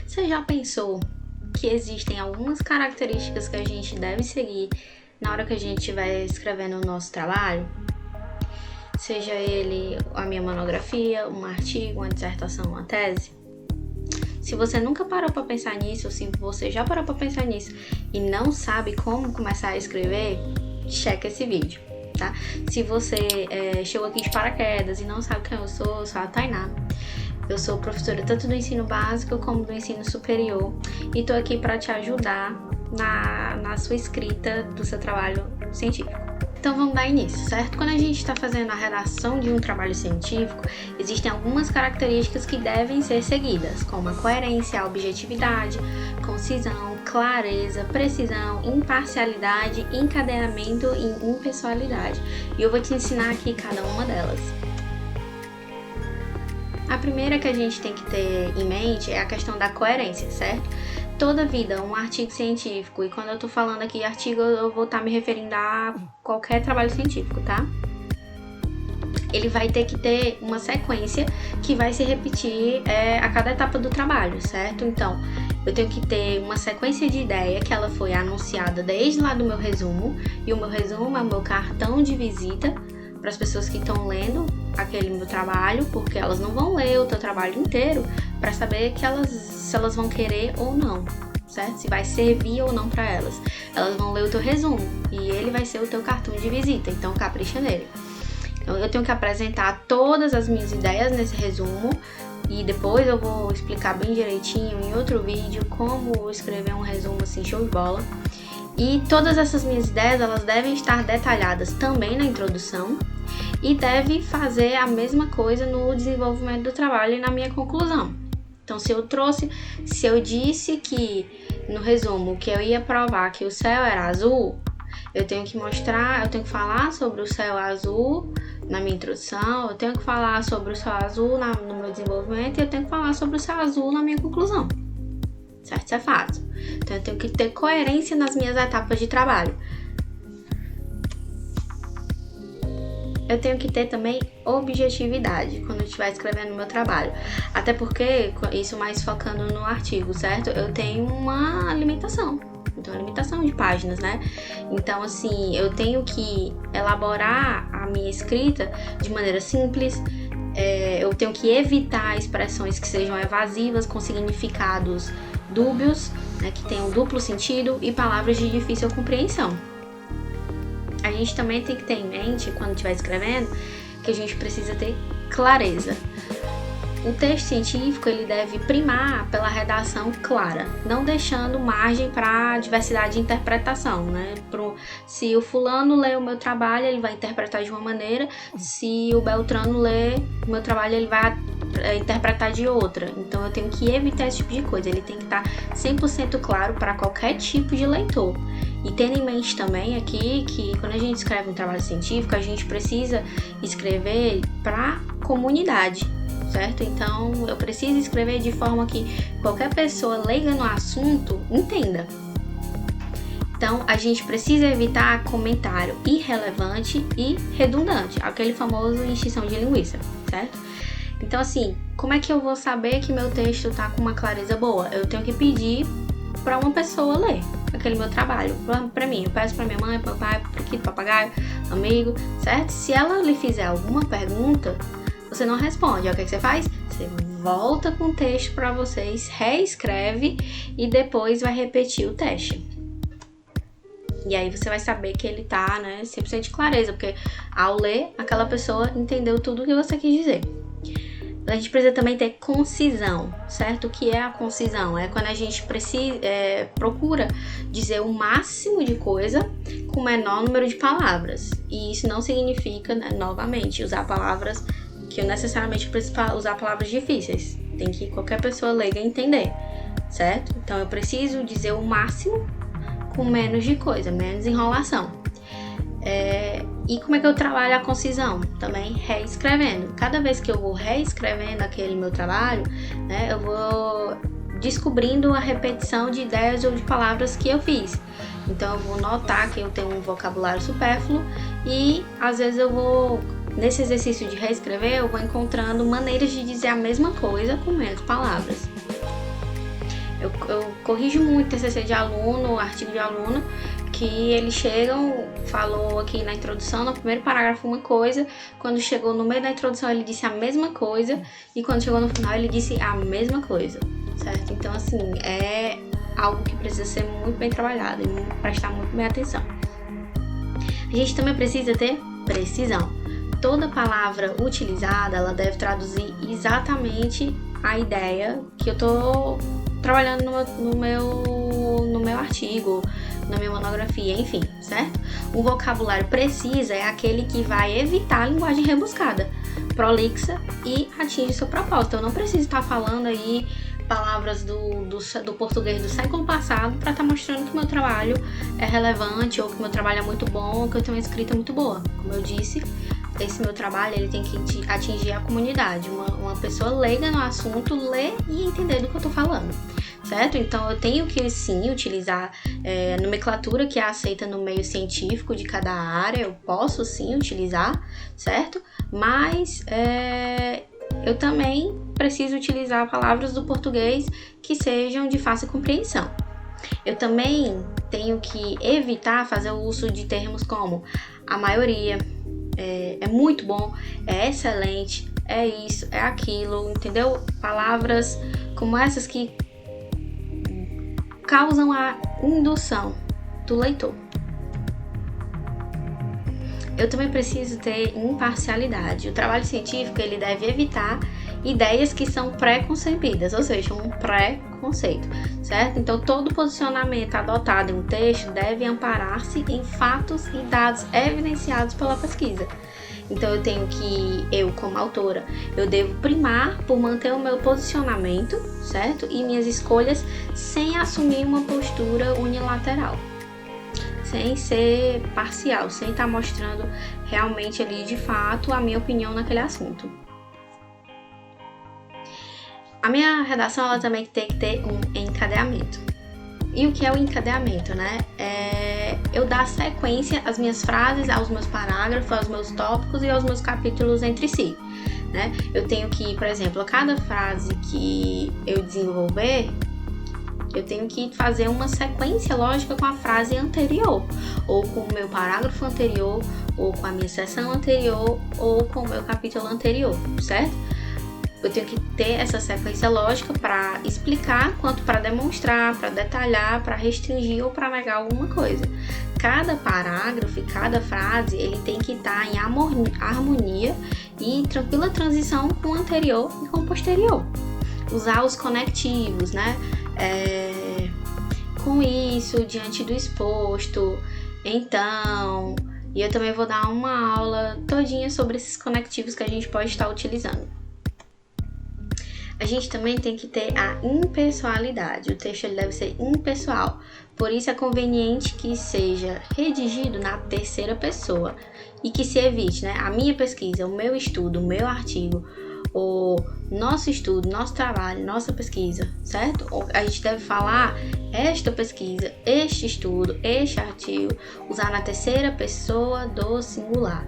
Você já pensou que existem algumas características que a gente deve seguir na hora que a gente estiver escrevendo o nosso trabalho? Seja ele a minha monografia, um artigo, uma dissertação, uma tese? Se você nunca parou para pensar nisso, ou se você já parou para pensar nisso e não sabe como começar a escrever, checa esse vídeo, tá? Se você chegou aqui de paraquedas e não sabe quem eu sou a Tainá. Eu sou professora tanto do ensino básico como do ensino superior e tô aqui para te ajudar na sua escrita do seu trabalho científico. Então vamos dar início, certo? Quando a gente está fazendo a redação de um trabalho científico, existem algumas características que devem ser seguidas, como a coerência, a objetividade, concisão, clareza, precisão, imparcialidade, encadeamento e impessoalidade. E eu vou te ensinar aqui cada uma delas. A primeira que a gente tem que ter em mente é a questão da coerência, certo? Toda vida, um artigo científico, e quando eu tô falando aqui artigo, eu vou estar me referindo a qualquer trabalho científico, tá? Ele vai ter que ter uma sequência que vai se repetir a cada etapa do trabalho, certo? Então, eu tenho que ter uma sequência de ideia que ela foi anunciada desde lá do meu resumo, e o meu resumo é o meu cartão de visita para as pessoas que estão lendo aquele meu trabalho, porque elas não vão ler o teu trabalho inteiro para saber se elas vão querer ou não, certo? Se vai servir ou não para elas. Elas vão ler o teu resumo e ele vai ser o teu cartão de visita, então capricha nele. Então eu tenho que apresentar todas as minhas ideias nesse resumo e depois eu vou explicar bem direitinho em outro vídeo como escrever um resumo assim show de bola. E todas essas minhas ideias, elas devem estar detalhadas também na introdução e deve fazer a mesma coisa no desenvolvimento do trabalho e na minha conclusão. Então, se eu disse que no resumo que eu ia provar que o céu era azul, eu tenho que falar sobre o céu azul na minha introdução, eu tenho que falar sobre o céu azul no meu desenvolvimento e eu tenho que falar sobre o céu azul na minha conclusão. Certo? Isso é fato. Então, eu tenho que ter coerência nas minhas etapas de trabalho. Eu tenho que ter também objetividade quando eu estiver escrevendo o meu trabalho. Até porque, isso mais focando no artigo, certo? Eu tenho uma limitação. Então, a limitação de páginas, né? Então, assim, eu tenho que elaborar a minha escrita de maneira simples. Eu tenho que evitar expressões que sejam evasivas, com significados dúbios, né, que tenham duplo sentido e palavras de difícil compreensão. A gente também tem que ter em mente, quando estiver escrevendo, que a gente precisa ter clareza. O texto científico ele deve primar pela redação clara, não deixando margem para diversidade de interpretação, né? Se o fulano lê o meu trabalho, ele vai interpretar de uma maneira, se o Beltrano lê o meu trabalho, ele vai interpretar de outra. Então eu tenho que evitar esse tipo de coisa, ele tem que estar 100% claro para qualquer tipo de leitor. E tendo em mente também aqui que quando a gente escreve um trabalho científico, a gente precisa escrever para a comunidade, certo? Então eu preciso escrever de forma que qualquer pessoa leiga no assunto entenda. Então a gente precisa evitar comentário irrelevante e redundante, aquele famoso extinção de linguiça, certo? Então assim, como é que eu vou saber que meu texto tá com uma clareza boa? Eu tenho que pedir para uma pessoa ler aquele meu trabalho, para mim. Eu peço para minha mãe, papai, periquito, papagaio, amigo, certo? Se ela lhe fizer alguma pergunta, você não responde. O que você faz? Você volta com o texto para vocês, reescreve e depois vai repetir o teste. E aí você vai saber que ele tá, né, 100% de clareza, porque ao ler, aquela pessoa entendeu tudo o que você quis dizer. A gente precisa também ter concisão, certo? O que é a concisão? É quando a gente procura dizer o máximo de coisa com o menor número de palavras. E isso não significa, né, novamente, usar palavras que eu necessariamente preciso usar palavras difíceis. Tem que qualquer pessoa leiga entender, certo? Então eu preciso dizer o máximo com menos de coisa, menos enrolação. E como é que eu trabalho a concisão? Também reescrevendo. Cada vez que eu vou reescrevendo aquele meu trabalho, né, eu vou descobrindo a repetição de ideias ou de palavras que eu fiz. Então eu vou notar que eu tenho um vocabulário supérfluo e às vezes nesse exercício de reescrever, eu vou encontrando maneiras de dizer a mesma coisa com menos palavras. eu corrijo muito TCC de aluno, artigo de aluno, que eles chegam, falou aqui na introdução, no primeiro parágrafo uma coisa, quando chegou no meio da introdução ele disse a mesma coisa, e quando chegou no final ele disse a mesma coisa, certo? Então, assim, é algo que precisa ser muito bem trabalhado e prestar muito bem atenção. A gente também precisa ter precisão. Toda palavra utilizada, ela deve traduzir exatamente a ideia que eu tô trabalhando no meu artigo, na minha monografia, enfim, certo? Um vocabulário preciso é aquele que vai evitar a linguagem rebuscada, prolixa e atinge seu propósito. Eu não preciso estar falando aí palavras do português do século passado para estar mostrando que meu trabalho é relevante, ou que meu trabalho é muito bom, ou que eu tenho uma escrita muito boa. Como eu disse, esse meu trabalho ele tem que atingir a comunidade, uma pessoa leiga no assunto, ler e entender do que eu tô falando, certo? Então eu tenho que sim utilizar nomenclatura que é aceita no meio científico de cada área, eu posso sim utilizar, certo? Mas eu também preciso utilizar palavras do português que sejam de fácil compreensão. Eu também tenho que evitar fazer o uso de termos como a maioria, é muito bom, é excelente, é isso, é aquilo, entendeu? Palavras como essas que causam a indução do leitor. Eu também preciso ter imparcialidade. O trabalho científico ele deve evitar ideias que são pré-concebidas, ou seja, um pré-conceito, certo? Então, todo posicionamento adotado em um texto deve amparar-se em fatos e dados evidenciados pela pesquisa. Então, eu como autora, eu devo primar por manter o meu posicionamento, certo? E minhas escolhas sem assumir uma postura unilateral, sem ser parcial, sem estar mostrando realmente ali de fato a minha opinião naquele assunto. A minha redação ela também tem que ter um encadeamento. E o que é o encadeamento, né? Eu dar sequência às minhas frases, aos meus parágrafos, aos meus tópicos e aos meus capítulos entre si, né? Eu tenho que, por exemplo, a cada frase que eu desenvolver, eu tenho que fazer uma sequência lógica com a frase anterior, ou com o meu parágrafo anterior, ou com a minha seção anterior, ou com o meu capítulo anterior, certo? Eu tenho que ter essa sequência lógica para explicar, quanto para demonstrar, para detalhar, para restringir ou para negar alguma coisa. Cada parágrafo e cada frase, ele tem que estar em harmonia e tranquila transição com o anterior e com o posterior. Usar os conectivos, né? Com isso, diante do exposto, então... E eu também vou dar uma aula todinha sobre esses conectivos que a gente pode estar utilizando. A gente também tem que ter a impessoalidade. O texto ele deve ser impessoal. Por isso é conveniente que seja redigido na terceira pessoa e que se evite, né, a minha pesquisa, o meu estudo, o meu artigo, o nosso estudo, nosso trabalho, nossa pesquisa, certo? A gente deve falar esta pesquisa, este estudo, este artigo, usar na terceira pessoa do singular.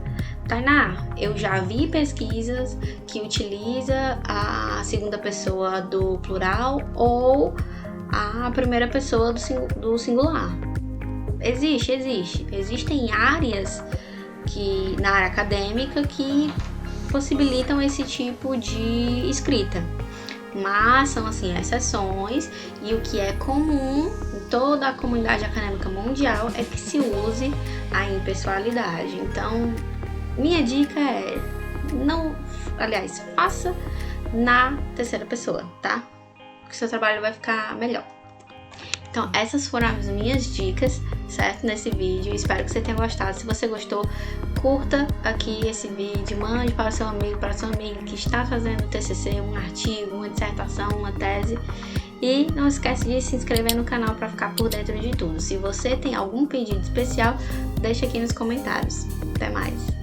Tainá, eu já vi pesquisas que utiliza a segunda pessoa do plural ou a primeira pessoa do singular. Existem áreas na área acadêmica que possibilitam esse tipo de escrita, mas são assim exceções, e o que é comum em toda a comunidade acadêmica mundial é que se use a impessoalidade. Então, minha dica é faça na terceira pessoa, tá? Porque seu trabalho vai ficar melhor. Então, essas foram as minhas dicas, certo? Nesse vídeo. Espero que você tenha gostado. Se você gostou, curta aqui esse vídeo, mande para seu amigo, para sua amiga que está fazendo TCC, um artigo, uma dissertação, uma tese. E não esquece de se inscrever no canal para ficar por dentro de tudo. Se você tem algum pedido especial, deixa aqui nos comentários. Até mais!